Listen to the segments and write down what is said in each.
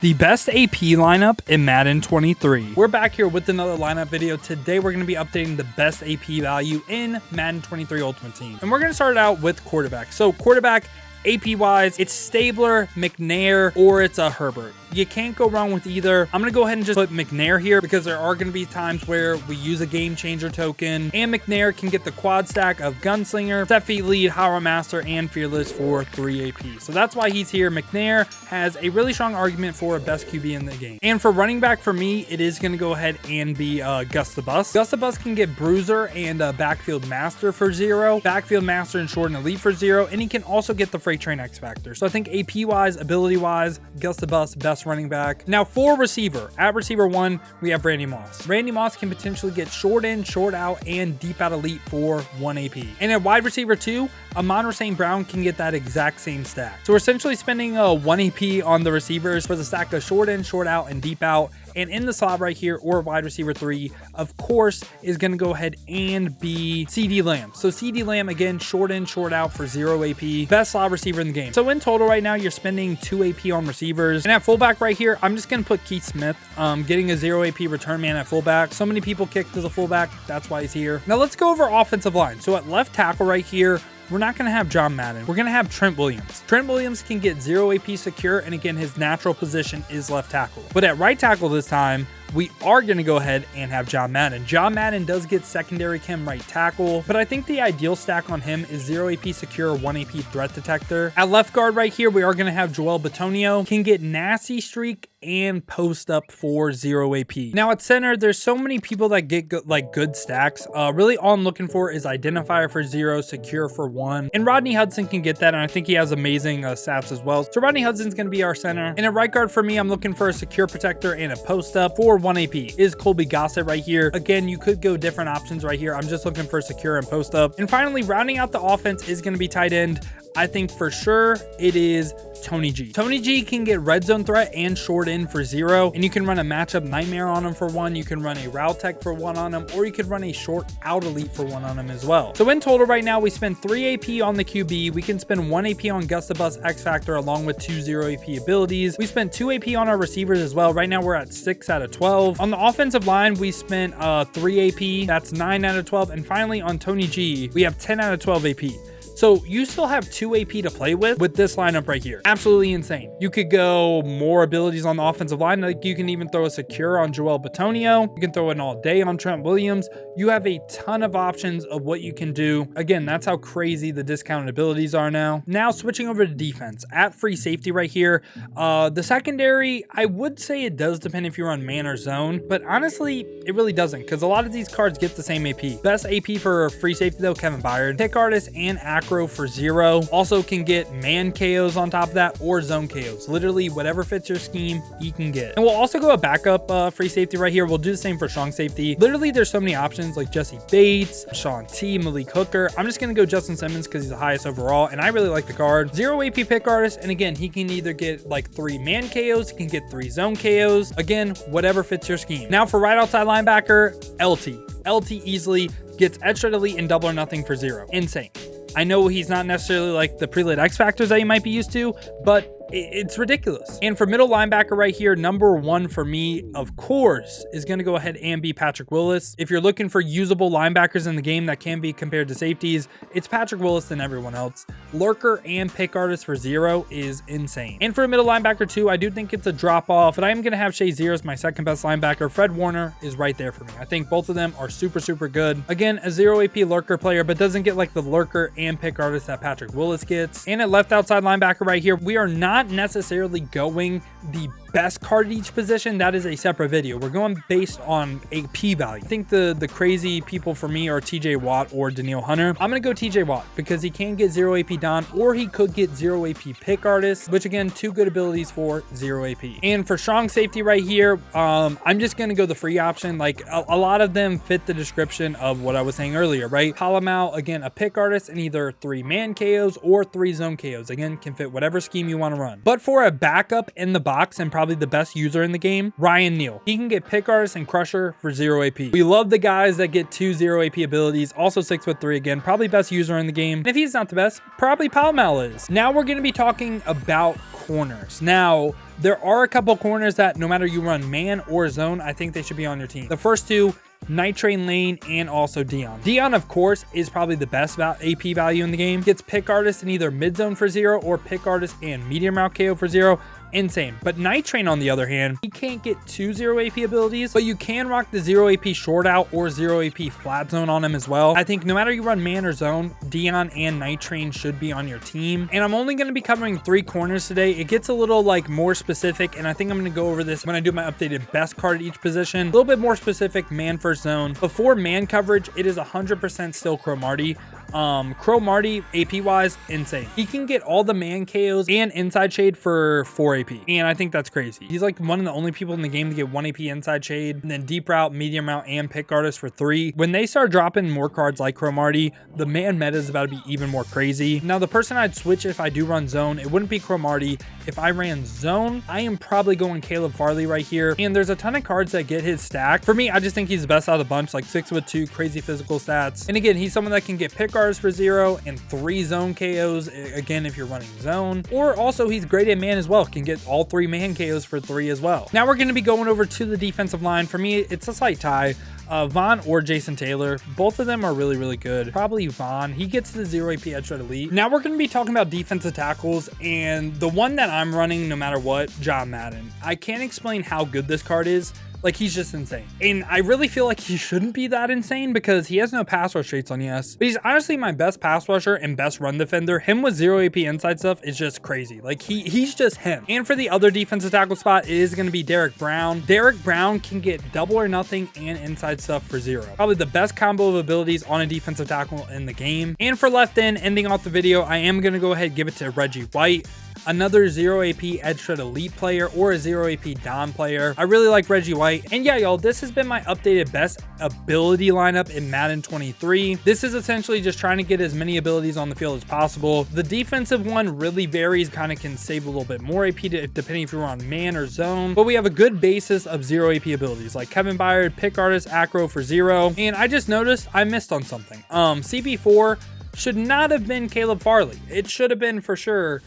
The best AP lineup in Madden 23. We're back here with another lineup video. Today we're going to be updating the best AP value in Madden 23 Ultimate Team. And we're going to start out with quarterback. So quarterback, AP wise, it's Stabler, McNair, or it's a Herbert. You can't go wrong with either. I'm going to go ahead and just put McNair here because there are going to be times where we use a game changer token, and McNair can get the quad stack of Gunslinger, Set Feet Lead, Howrah Master, and Fearless for 3 AP. So that's why he's here. McNair has a really strong argument for best QB in the game. And for running back, for me, it is going to go ahead and be Gus the Bus. Gus the Bus can get Bruiser and Backfield Master for 0, Backfield Master and Short and Elite for 0, and he can also get the Freight Train X Factor. So I think AP wise, ability wise, Gus the Bus, best running back. Now for receiver, at receiver 1, we have Randy Moss. Randy Moss can potentially get short in, short out, and deep out elite for 1 AP. And at wide receiver 2, Amon-Ra St. Brown can get that exact same stack. So we're essentially spending 1 AP on the receivers for the stack of short in, short out, and deep out. And in the slot right here, or wide receiver 3, of course, is going to go ahead and be CD Lamb. So CD Lamb, again, short in, short out for 0 AP. Best slot receiver in the game. So in total right now, you're spending 2 AP on receivers. And at fullback right here, I'm just going to put Keith Smith, getting a 0 AP return man at fullback. So many people kick to the fullback. That's why he's here. Now let's go over offensive line. So at left tackle right here, we're not going to have John Madden. We're going to have Trent Williams. Trent Williams can get 0 AP secure, and again, his natural position is left tackle. But at right tackle this time, we are going to go ahead and have John Madden. John Madden does get secondary chem right tackle, but I think the ideal stack on him is 0 AP secure, 1 AP threat detector. At left guard right here, we are going to have Joel Bitonio. Can get nasty streak and post up for 0 AP. Now at center, there's so many people that get good stacks. Really all I'm looking for is identifier for 0, secure for 1. And Rodney Hudson can get that, and I think he has amazing stats as well. So Rodney Hudson's going to be our center. And at right guard for me, I'm looking for a secure protector and a post up for 1 AP. Is Colby Gossett right here. Again, you could go different options right here. I'm just looking for secure and post up. And finally, rounding out the offense is going to be tight end. I think for sure it is Tony G. Tony G can get red zone threat and short in for 0, and you can run a matchup nightmare on him for 1. You can run a route tech for 1 on him, or you could run a short out elite for 1 on him as well. So in total right now, we spend 3 AP on the QB. We can spend 1 AP on Gus the Bus X Factor along with 2 0 AP abilities. We spent 2 AP on our receivers as well. Right now we're at 6 out of 12. On the offensive line, we spent 3 AP. That's 9 out of 12. And finally on Tony G, we have 10 out of 12 AP. So you still have 2 AP to play with this lineup right here. Absolutely insane. You could go more abilities on the offensive line. Like you can even throw a secure on Joel Bitonio. You can throw an all day on Trent Williams. You have a ton of options of what you can do. Again, that's how crazy the discounted abilities are now. Now switching over to defense. At free safety right here, the secondary, I would say it does depend if you're on man or zone, but honestly, it really doesn't because a lot of these cards get the same AP. Best AP for free safety though, Kevin Byard. Pick artist and acro for 0. Also can get man KOs on top of that or zone KOs. Literally whatever fits your scheme, you can get. And we'll also go a backup free safety right here. We'll do the same for strong safety. Literally there's so many options like Jesse Bates, Sean T, Malik Hooker. I'm just going to go Justin Simmons because he's the highest overall and I really like the card. 0 AP pick artist, and again, he can either get like 3 man KOs, he can get 3 zone KOs. Again, whatever fits your scheme. Now for right outside linebacker, LT easily gets extra elite and double or nothing for 0. Insane. I know he's not necessarily like the pre-lit X Factors that you might be used to, but it's ridiculous. And for middle linebacker right here, number 1 for me, of course, is going to go ahead and be Patrick Willis. If you're looking for usable linebackers in the game that can be compared to safeties, it's Patrick Willis than everyone else. Lurker and pick artist for 0 is insane. And for a middle linebacker too, I do think it's a drop off, but I am going to have Shea Zero as my second best linebacker. Fred Warner is right there for me. I think both of them are super, super good. Again, a 0 AP lurker player, but doesn't get like the lurker and pick artist that Patrick Willis gets. And at left outside linebacker right here, we are not necessarily going the best card at each position. That is a separate video. We're going based on AP value. I think the crazy people for me are TJ Watt or Danielle Hunter. I'm going to go TJ Watt because he can get 0 AP Don, or he could get 0 AP pick artist, which again, 2 good abilities for 0 AP. And for strong safety right here, I'm just going to go the free option. Like a lot of them fit the description of what I was saying earlier, right? Palamau, again, a pick artist and either 3 man KOs or 3 zone KOs. Again, can fit whatever scheme you want to run. run. But for a backup in the box and probably the best user in the game, Ryan Neal. He can get Pick Artist and Crusher for 0 AP. We love the guys that get 2 0 AP abilities. Also 6'3" again, probably best user in the game. And if he's not the best, probably Palmal is. Now we're going to be talking about corners. Now, there are a couple corners that no matter you run man or zone, I think they should be on your team. The first two, Night Train Lane and also Dion. Dion, of course, is probably the best AP value in the game. Gets Pick Artist in either mid zone for 0 or Pick Artist and medium route KO for 0. Insane. But Night Train, on the other hand, he can't get 2 0 AP abilities, but you can rock the 0 AP short out or 0 AP flat zone on him as well. I think no matter you run man or zone, Dion and Night Train should be on your team. And I'm only going to be covering 3 corners today. It gets a little like more specific, and I think I'm going to go over this when I do my updated best card at each position. A little bit more specific, man versus zone. Before man coverage, it is 100% still Cromartie. Cromartie AP wise, insane. He can get all the man KOs and inside shade for 4 AP, and I think that's crazy. He's like one of the only people in the game to get 1 AP inside shade, and then deep route, medium route, and Pick Artist for 3. When they start dropping more cards like Cromartie, the man meta is about to be even more crazy. Now, the person I'd switch if I do run zone, it wouldn't be Cromartie. If I ran zone, I am probably going Caleb Farley right here, and there's a ton of cards that get his stack. For me, I just think he's the best out of the bunch, like 6'2", crazy physical stats. And again, he's someone that can get Pick Artist for 0 and 3 zone KOs, again, if you're running zone. Or also, he's great at man as well, can get all 3 man KOs for 3 as well. Now we're going to be going over to the defensive line. For me, it's a slight tie. Vaughn or Jason Taylor, both of them are really, really good. Probably Vaughn. He gets the 0 AP Headshot Elite. Now we're going to be talking about defensive tackles, and the one that I'm running no matter what, John Madden. I can't explain how good this card is. Like, he's just insane. And I really feel like he shouldn't be that insane because he has no pass rush traits on yes. But he's honestly my best pass rusher and best run defender. Him with 0 AP inside stuff is just crazy. Like, he's just him. And for the other defensive tackle spot, it is going to be Derek Brown. Derek Brown can get double or nothing and inside stuff for 0. Probably the best combo of abilities on a defensive tackle in the game. And for left end, ending off the video, I am going to go ahead and give it to Reggie White. Another 0 AP Edge Shred Elite player or a 0 AP Don player. I really like Reggie White. And yeah, y'all, this has been my updated best ability lineup in Madden 23. This is essentially just trying to get as many abilities on the field as possible. The defensive one really varies, kind of can save a little bit more AP depending if you're on man or zone. But we have a good basis of 0 AP abilities like Kevin Byard, Pick Artist, Acro for 0. And I just noticed I missed on something. CB4 should not have been Caleb Farley. It should have been for sure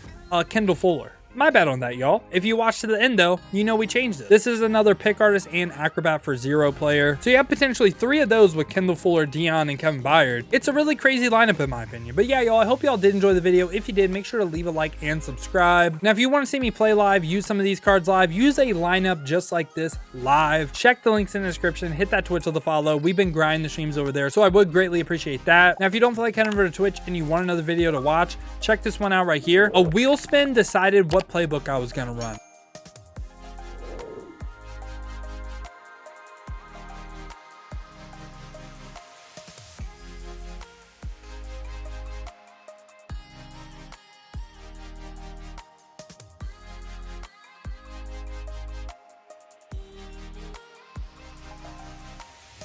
Kendall Fuller. My bad on that, y'all. If you watch to the end, though, you know we changed it. This is another Pick Artist and Acrobat for 0 player. So you have potentially 3 of those with Kendall Fuller, Dion, and Kevin Byard. It's a really crazy lineup in my opinion. But yeah, y'all, I hope y'all did enjoy the video. If you did, make sure to leave a like and subscribe. Now, if you want to see me play live, use some of these cards live, use a lineup just like this live, check the links in the description, hit that Twitch with a follow. We've been grinding the streams over there, so I would greatly appreciate that. Now, if you don't feel like heading over to Twitch and you want another video to watch, check this one out right here. A wheel spin decided what playbook I was going to run.